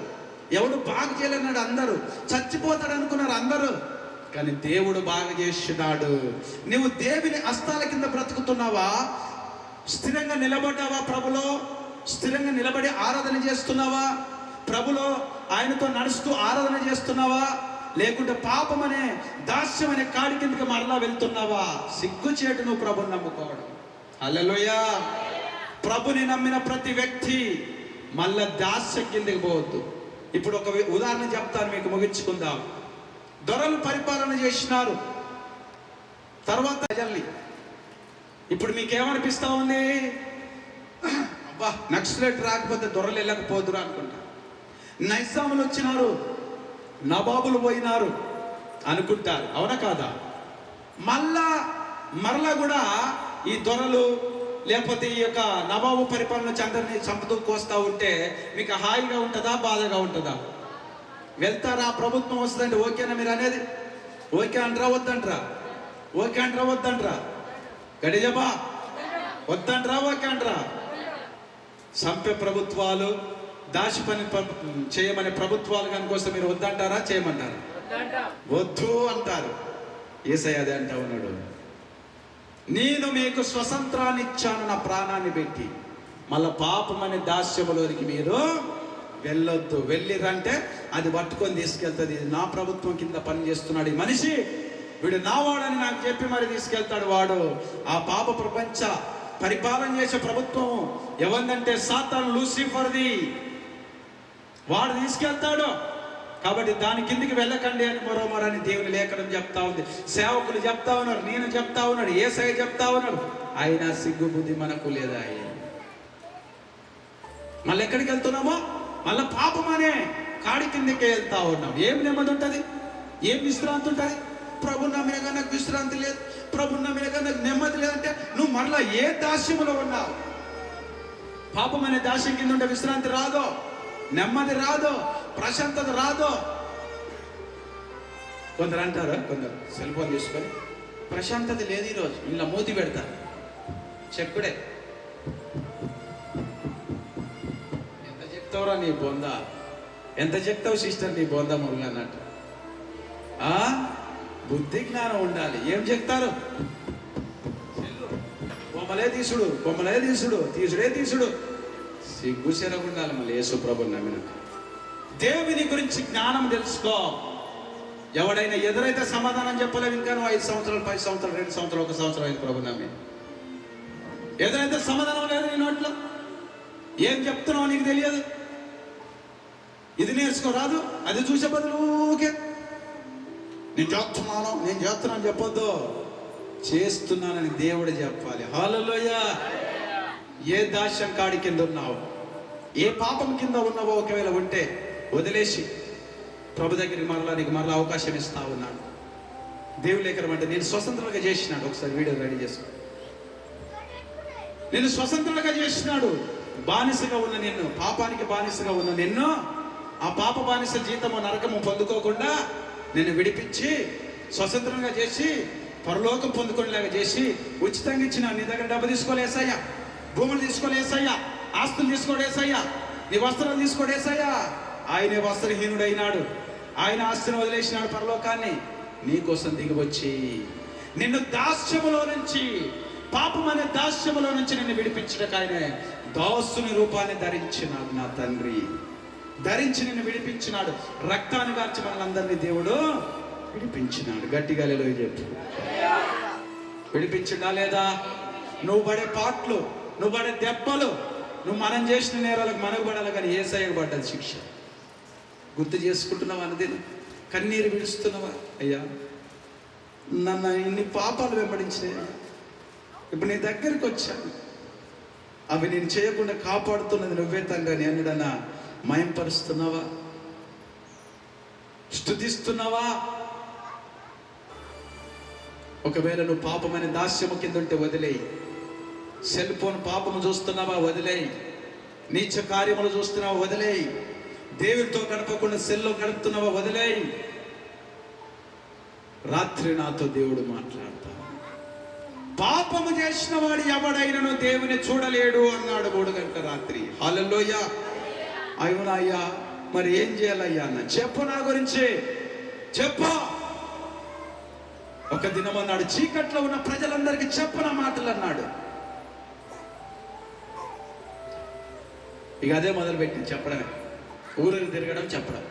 ఎవడు బాగు చేయలేనాడు అందరూ, చచ్చిపోతాడు అనుకున్నారు అందరూ. కానీ దేవుడు బాగు చేస్తున్నాడు. నువ్వు దేవుని హస్తాల కింద బ్రతుకుతున్నావా? స్థిరంగా నిలబడ్డావా? ప్రభులో స్థిరంగా నిలబడి ఆరాధన చేస్తున్నావా? ప్రభులో ఆయనతో నడుస్తూ ఆరాధన చేస్తున్నావా? లేకుంటే పాపం అనే దాస్యం అనే కాడి కిందకి మరలా వెళ్తున్నావా? సిగ్గుచేటు నువ్వు ప్రభుని నమ్ముకోవడం. హల్లెలూయా. ప్రభుని నమ్మిన ప్రతి వ్యక్తి మళ్ళా దాస్యం కిందకి పోవద్దు. ఇప్పుడు ఒక ఉదాహరణ చెప్తాను మీకు, ముగించుకుందాం. దొరలు పరిపాలన చేసినారు, తర్వాత ప్రజల్ని. ఇప్పుడు మీకేమనిపిస్తా ఉంది? అబ్బా, నక్సలైట్ రాకపోతే దొరలు వెళ్ళకపోదురు అనుకుంటా. నైజాములు వచ్చినారు, నవాబులు పోయినారు అనుకుంటారు, అవునా కాదా? మరలా కూడా ఈ దొరలు లేకపోతే ఈ యొక్క నవాబు పరిపాలన అందరినీ చంపుతూకు వస్తూ ఉంటే మీకు హాయిగా ఉంటుందా, బాధగా ఉంటుందా? వెళ్తారా? ప్రభుత్వం వస్తుందంటే ఓకేనా మీరు అనేది? ఓకే అంటారా వద్దంటారా? ఓకే అంటారా వద్దంటారా? గడిజబా వద్దంట్రా వాక్యాంట్రా? చంపే ప్రభుత్వాలు, దాచి పని చేయమనే ప్రభుత్వాలు కనుకొస్తే మీరు వద్దంటారా, చేయమంటారా? వద్దు అంటారు. యేసయ్య అదే అంటా ఉన్నాడు, నేను మీకు స్వతంత్రాన్ని ఇచ్చాను నా ప్రాణాన్ని పెట్టి, మళ్ళా పాపం అనే దాస్యములోనికి మీరు వెళ్ళొద్దు. వెళ్ళిరంటే అది పట్టుకొని తీసుకెళ్తుంది. ఇది నా ప్రభుత్వం కింద పనిచేస్తున్నాడు ఈ మనిషి, వీడు నావాడని నాకు చెప్పి మరి తీసుకెళ్తాడు. వాడు ఆ పాప ప్రపంచ పరిపాలన చేసే ప్రభుత్వం ఎవరిదంటే సాతాను, లూసిఫర్ది. వాడు తీసుకెళ్తాడు. కాబట్టి దాని కిందికి వెళ్ళకండి అని మరోమరని దేవుని లేఖనం చెప్తా ఉంది, సేవకులు చెప్తా ఉన్నారు, నేను చెప్తా ఉన్నాడు, యేసయ్య చెప్తా ఉన్నాడు. ఆయన సిగ్గు బుద్ధి మనకు లేదా? మళ్ళీ ఎక్కడికి వెళ్తున్నామో మళ్ళీ పాపం అనే కాడి కిందకే వెళ్తా ఉన్నాం. ఏం నెమ్మది ఉంటుంది? ఏం విశ్రాంతి ఉంటుంది? ప్రభు నా మీద నాకు విశ్రాంతి లేదు, ప్రభు నా మీద నాకు నెమ్మది లేదంటే నువ్వు మళ్ళీ ఏ దాస్యములో ఉన్నావు? పాపం అనే దాస్యం కింద ఉంటే విశ్రాంతి రాదో, నెమ్మది రాదో, ప్రశాంతత రాదో. కొందరు అంటారు, కొందరు సెల్ ఫోన్ తీసుకొని ప్రశాంతత లేదు ఈరోజు, ఇలా మూతి పెడతారు, చెక్కుడే. ఎంత చెప్తావురా నీ బొందా, ఎంత చెప్తావు సిస్టర్ నీ బొందా మురుగు అన్నట్టు. బుద్ధి జ్ఞానం ఉండాలి. ఏం చెప్తారు? బొమ్మలే తీసుడు, బొమ్మలే తీసుడు, తీసుడే తీసుడు. సిగ్గు సెరగు ఉండాలి. మళ్ళీ యేసు ప్రభువుని నమ్మిన దేవుని గురించి జ్ఞానం తెలుసుకో. ఎవడైనా ఎదురైతే సమాధానం చెప్పలేవు. ఇంకా నువ్వు 5 సంవత్సరాలు, 10 సంవత్సరాలు, 2 సంవత్సరాలు, 1 సంవత్సరం అయింది ప్రభు నమ్మి, ఎదురైతే సమాధానం లేదు నీ నోట్లో. ఏం చెప్తున్నావు నీకు తెలియదు. ఇది నేర్చుకోరాదు, అది చూసే బదులు ఊకే నేను చేస్తున్నాను చెప్పొద్దు, చేస్తున్నానని దేవుడు చెప్పాలి. హల్లెలూయా. ఏ దాస్యం కాడి కింద ఉన్నావు, ఏ పాపం కింద ఉన్నావో ఒకవేళ ఉంటే వదిలేసి ప్రభు దగ్గరికి నీకు మరలా అవకాశం ఇస్తా ఉన్నాడు. దేవుని లేఖనం అంటే నేను స్వతంత్రంగా చేసినాడు. ఒకసారి వీడియో రెడీ చేసుకో. నేను స్వతంత్రంగా చేసినాడు. బానిసగా ఉన్న నిన్ను, పాపానికి బానిసగా ఉన్న నిన్ను, ఆ పాప బానిస జీతము నరకము పొందుకోకుండా నిన్ను విడిపించి స్వతంత్రంగా చేసి పరలోకం పొందుకునేలాగా చేసి ఉచితంగా ఇచ్చిన. నీ దగ్గర డబ్బు తీసుకోలేసయ్యా, భూములు తీసుకోలేసయ్యా, ఆస్తులు తీసుకోడేసయ్యా, నీ వస్త్రాలు తీసుకోడేసయ్యా. ఆయనే వస్త్రహీనుడైనాడు, ఆయన ఆస్తిని వదిలేసినాడు పరలోకాన్ని నీకోసం దిగివచ్చి నిన్ను దాస్యములో నుంచి, పాపం అనే దాస్యములో నుంచి నిన్ను విడిపించడానికి ఆయనే దాసుని రూపాన్ని ధరించినాడు. నా తండ్రి ధరించి నిన్ను విడిపించినాడు. రక్తాన్ని గార్చి మనల్ని దేవుడు విడిపించినాడు. గట్టిగా హల్లెలూయా చెప్పు. విడిపించిందా లేదా? నువ్వు పడే పాటలు, నువ్వు పడే దెబ్బలు, నువ్వు మనం చేసిన నేరాలకు మనకు పడాలి, కానీ యేసయ్యకు పడ్డది శిక్ష. గుర్తు చేసుకుంటున్నావా? అన్నది కన్నీరు విడుస్తున్నావా? అయ్యా నన్ను ఇన్ని పాపాలు వెంబడించినాయి, ఇప్పుడు నీ దగ్గరికి వచ్చాను, అవి నేను చేయకుండా కాపాడుతున్నది నువ్వే తండ్రి అని అన్నడన్నా మయంపరుస్తున్నావా? స్తుతిస్తున్నావా? ఒకవేళ నువ్వు పాపమైన దాస్యము కింద ఉంటే వదిలేయి. సెల్ ఫోన్ పాపము చూస్తున్నావా? వదిలేయి. నీచ కార్యములు చూస్తున్నావా? వదిలేయి. దేవుడితో గడపకుండా సెల్లో గడుపుతున్నావా? వదిలేయి. రాత్రి నాతో దేవుడు మాట్లాడతా, పాపము చేసిన వాడు ఎవడైనను దేవుని చూడలేడు అన్నాడు 3 గంటల రాత్రి. హల్లెలూయా. అవునయ్యా, మరి ఏం చేయాలయ్యా అన్న? చెప్పు, నా గురించి చెప్పు. ఒక దినం అన్నాడు, చీకట్లో ఉన్న ప్రజలందరికీ చెప్పు నా మాటలు అన్నాడు. ఇక అదే మొదలుపెట్టి చెప్పడమే. ఊరికి తిరగడం చెప్పడం,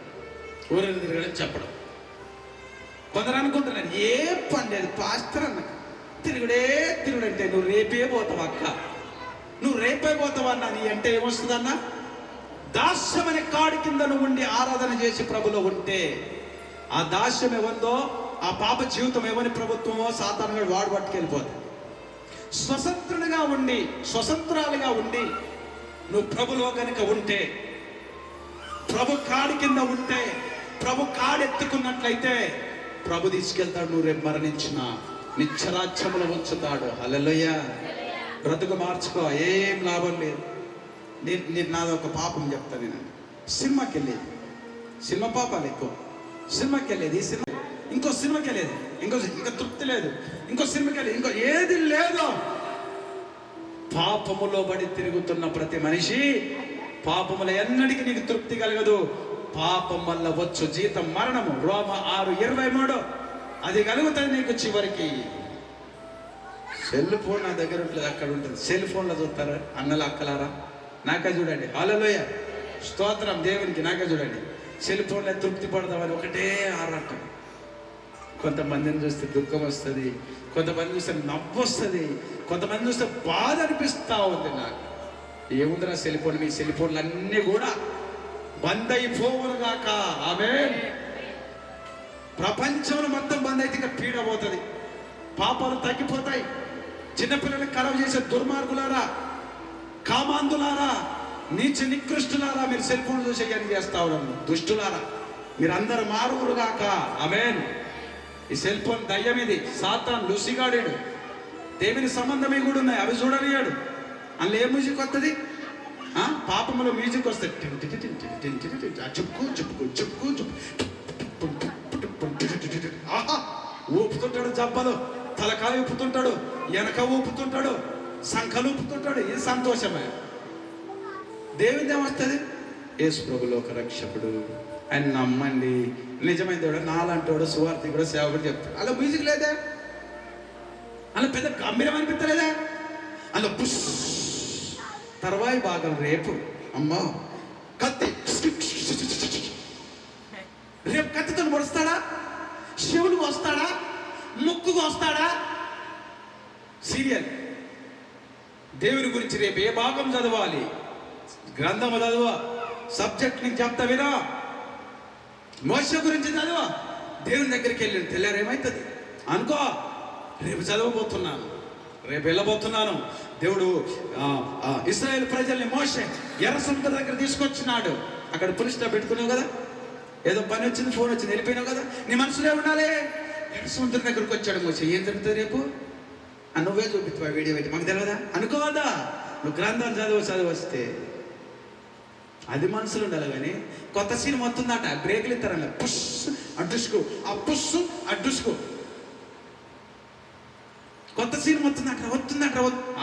ఊరికి తిరగడం చెప్పడం. కొందరు అనుకుంటున్నారు ఏ పని లేదు పాస్టర్ అన్న, తిరుగుడంటే నువ్వు రేపే పోతావు అక్క, నువ్వు రేపే పోతావు అన్న. నీ అంటే ఏమొస్తుందన్నా? దాస్యం అనే కాడి కింద నువ్వు ఉండి ఆరాధన చేసి ప్రభులో ఉంటే, ఆ దాస్యం ఏమందో, ఆ పాప జీవితం ఏమని ప్రభుత్వమో సాతానుగా వాడు పట్టుకెళ్ళిపోతుంది. స్వతంత్రులుగా ఉండి, స్వతంత్రాలుగా ఉండి నువ్వు ప్రభులో కనుక ఉంటే, ప్రభు కాడి కింద ఉంటే, ప్రభు కాడెత్తుకున్నట్లయితే ప్రభు తీసుకెళ్తాడు. నువ్వు రేపు మరణించిన నిత్యరాజ్యములో ఉంచుతాడు. హల్లెలూయా. బ్రతుకు మార్చుకో, ఏం లాభం లేదు. నేను నాది ఒక పాపం చెప్తాను. నేను సినిమాకి వెళ్ళేది, సినిమా పాపాలు ఎక్కువ. సినిమాకి వెళ్ళేది, ఈ సినిమా ఇంకో సినిమాకి వెళ్ళేది, ఇంకా తృప్తి లేదు, ఇంకో సినిమాకి వెళ్ళేది, ఇంకో ఏది లేదు. పాపములో పడి తిరుగుతున్న ప్రతి మనిషి పాపముల ఎన్నటికీ నీకు తృప్తి కలగదు. పాపం వల్ల వచ్చు జీతం మరణము. రోమ 6:23 అది కలుగుతుంది నీకు చివరికి. సెల్ ఫోన్ నా దగ్గర ఉంటుంది, అక్కడ ఉంటుంది. సెల్ ఫోన్లో చూస్తారా అన్నల అక్కలారా? నాకే చూడండి. హల్లెలూయా, స్తోత్రం దేవునికి. నాకే చూడండి. సెల్ ఫోన్లో తృప్తి పడదామని ఒకటే ఆరాటం. కొంతమందిని చూస్తే దుఃఖం వస్తుంది, కొంతమంది చూస్తే నవ్వు వస్తుంది, కొంతమంది చూస్తే బాధ అనిపిస్తూ ఉంది. నాకు ఏముందిరా సెల్ ఫోన్, మీ సెల్ ఫోన్లు అన్నీ కూడా బంద్ అయిపోవును గాక. ఆమేన్. ప్రపంచంలో మొత్తం బంద్ అయితే ఇంకా పీడ పోతుంది, పాపాలు తగ్గిపోతాయి. చిన్నపిల్లలకు ఖరాబ్ చేసే దుర్మార్గులారా, కామాంధులారా, నీచ నికృష్టులారా, మీరు సెల్ ఫోన్ చూసే కానీ చేస్తా ఉన్నారు. దుష్టులారా, మీరు అందరు మారువురు గాక. ఆమేన్. ఈ సెల్ ఫోన్ దయ్యం, ఇది సాతాన్ లూసిగాడాడు. దేవుని సంబంధమే కూడా ఉన్నాయి, అవి చూడనియాడు. అందులో ఏ మ్యూజిక్ వస్తుంది? పాపంలో మ్యూజిక్ వస్తుంది. చెప్పుకు చెప్పుకు చెప్పుకు ఆహా ఊపుతుంటాడు, జబ్బలు తలకాయ ఊపుతుంటాడు, వెనక ఊపుతుంటాడు, సంఖలు ఊపుతుంటాడు. ఇది సంతోషమే. దేవుని ఏమొస్తుంది? యేసు ప్రభువు లోక రక్షకుడు, ఆయన నమ్మండి. నిజమైన దేవుడు, నాలంటోడు, సువార్థి కూడా, సేవకుడు చెప్తాడు. అలా మ్యూజిక్ లేదా? అలా పెద్ద గంభీరం అనిపించలేదా? అలా పుష్ తర్వాయి భాగం రేపు అమ్మా కత్తి, రేపు కత్తితో పొడుస్తాడా? శివుడు వస్తాడా? ముక్కు వస్తాడా? సీరియల్. దేవుని గురించి రేపు ఏ భాగం చదవాలి, గ్రంథము చదువా, సబ్జెక్ట్ నీకు చెప్తా వినా. మోషే గురించి చదువా, దేవుని దగ్గరికి వెళ్ళి తెల్లారు ఏమవుతుంది అనుకో. రేపు చదవబోతున్నాను, రేపు వెళ్ళబోతున్నాను. దేవుడు ఇశ్రాయేల్ ప్రజల్ని మోషే ఎర్ర సముద్రం దగ్గర తీసుకొచ్చినాడు. అక్కడ పులి స్టాప్ పెట్టుకున్నావు కదా, ఏదో పని వచ్చింది, ఫోన్ వచ్చింది, వెళ్ళిపోయినావు కదా. నీ మనసులో ఉండాలి. ఎర్ర సముద్రం దగ్గరకు వచ్చాడు మోషే. ఏం జరుగుతుంది రేపు? నువ్వే చూపిస్తావా వీడియో పెట్టి? మాకు తెలియదా? అనుకోవద్దా? నువ్వు గ్రంథాలు చదివస్తే అది మనసులో ఉండాలి. కానీ కొత్త సీన్ వస్తుందట, బ్రేకులు ఇస్తారన్న, పుష్ అడ్డుసుకో, ఆ పుష్ అడ్డుసుకో. కొత్త సీన్ వస్తుందట.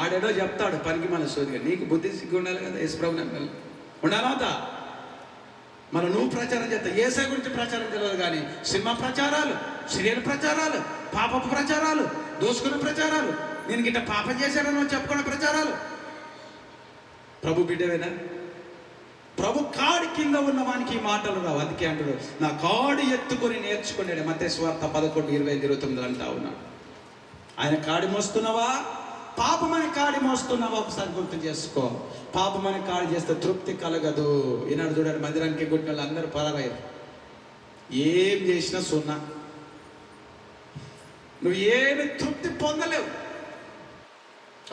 ఆడేడో చెప్తాడు పనికి మన సోదిగా. నీకు బుద్ధి సిగ్గు ఉండాలి కదా, యేసుప్రభు ఉండాలవుతా. మనం నువ్వు ప్రచారం చేస్తా, యేసే గురించి ప్రచారం తెలియదు. కానీ సినిమా ప్రచారాలు, సీరియల్ ప్రచారాలు, పాపపు ప్రచారాలు, దోసుకునే ప్రచారాలు, నేను గిట్ట పాపం చేశానని చెప్పుకునే ప్రచారాలు. ప్రభు బిడ్డవేనా? ప్రభు కాడి కింద ఉన్న వానికి ఈ మాటలు రావు. అందుకే అంటాడు, నా కాడి ఎత్తుకొని నేర్చుకున్నాడు. మత్తయి సువార్త 11:20-29 అంటా ఉన్నాడు. ఆయన కాడి మోస్తున్నావా? పాపమని కాడి మోస్తున్నావా? ఒకసారి గుర్తు చేసుకో. పాపమని కాడి చేస్తే తృప్తి కలగదు. ఈనాడు చూడండి, మందిరానికి కొట్టిన వాళ్ళు అందరూ పరారయ్యారు. ఏం చేసినా సున్నా. నువ్వు ఏమి తృప్తి పొందలేవు.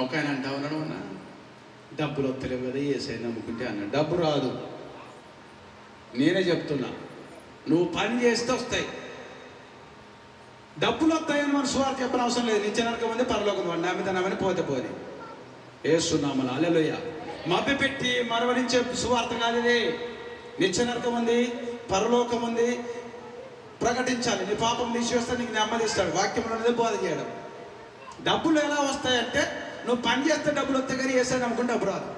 ఒక ఆయన అంటా ఉన్నాడు, అన్నా డబ్బులు వస్తలేవు కదా, ఏసై నమ్ముకుంటే అన్న. డబ్బు రాదు, నేనే చెప్తున్నా. నువ్వు పని చేస్తే వస్తాయి. డబ్బులు వస్తాయని మన సువార్త చెప్పిన అవసరం లేదు. నిత్యనరకం ఉంది, పరలోకం ఉంది. నమ్మితనమని పోతే పోని. ఏసునామమున హల్లెలూయా. మభ్య పెట్టి మరవరించే సువార్త కాదు ఇది. నిత్యనరకం ఉంది, పరలోకం ఉంది, ప్రకటించాలి. నీ పాపం తీసివేస్తే నీకు నెమ్మదిస్తాడు. వాక్యంలో ఉన్నది బోధ చేయడం. డబ్బులు ఎలా వస్తాయంటే, నువ్వు పని చేస్తే డబ్బులు వస్తాయి, కానీ యేసై నమ్ముకుంటే డబ్బు రాదు.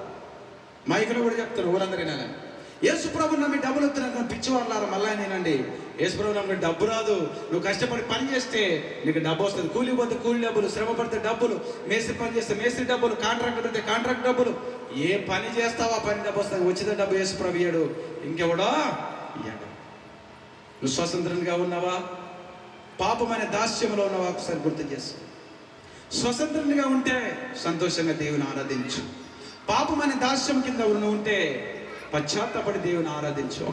మైకులో కూడా చెప్తారు ఊరందరూ వినాలని. యేసు ప్రభు నమ్మి డబ్బులు వస్తున్నాను పిచ్చివాళ్ళారా. మళ్ళీ నేనండి, యేసు ప్రభు నమ్మి డబ్బు రాదు. నువ్వు కష్టపడి పని చేస్తే నీకు డబ్బు వస్తుంది. కూలి పోతే కూలి డబ్బులు, శ్రమ పడితే డబ్బులు, మేస్త్రి పని చేస్తే మేస్త్రి డబ్బులు, కాంట్రాక్ట్ పెడితే కాంట్రాక్ట్ డబ్బులు. ఏ పని చేస్తావో ఆ పని డబ్బు వస్తుంది. వచ్చిన డబ్బు యేసు ప్రభు ఇయ్యడు, ఇంకెవడో ఇయ్యడు. నువ్వు స్వతంత్రంగా ఉన్నావా? పాపమైన దాస్యంలో ఉన్నావా? ఒకసారి గుర్తు చేసుకో. స్వతంత్రంగా ఉంటే సంతోషంగా దేవుని ఆరాధించు. పాపమైన దాస్యం కింద ఉంటే పశ్చాత్తాపడి దేవుని ఆరాధించు.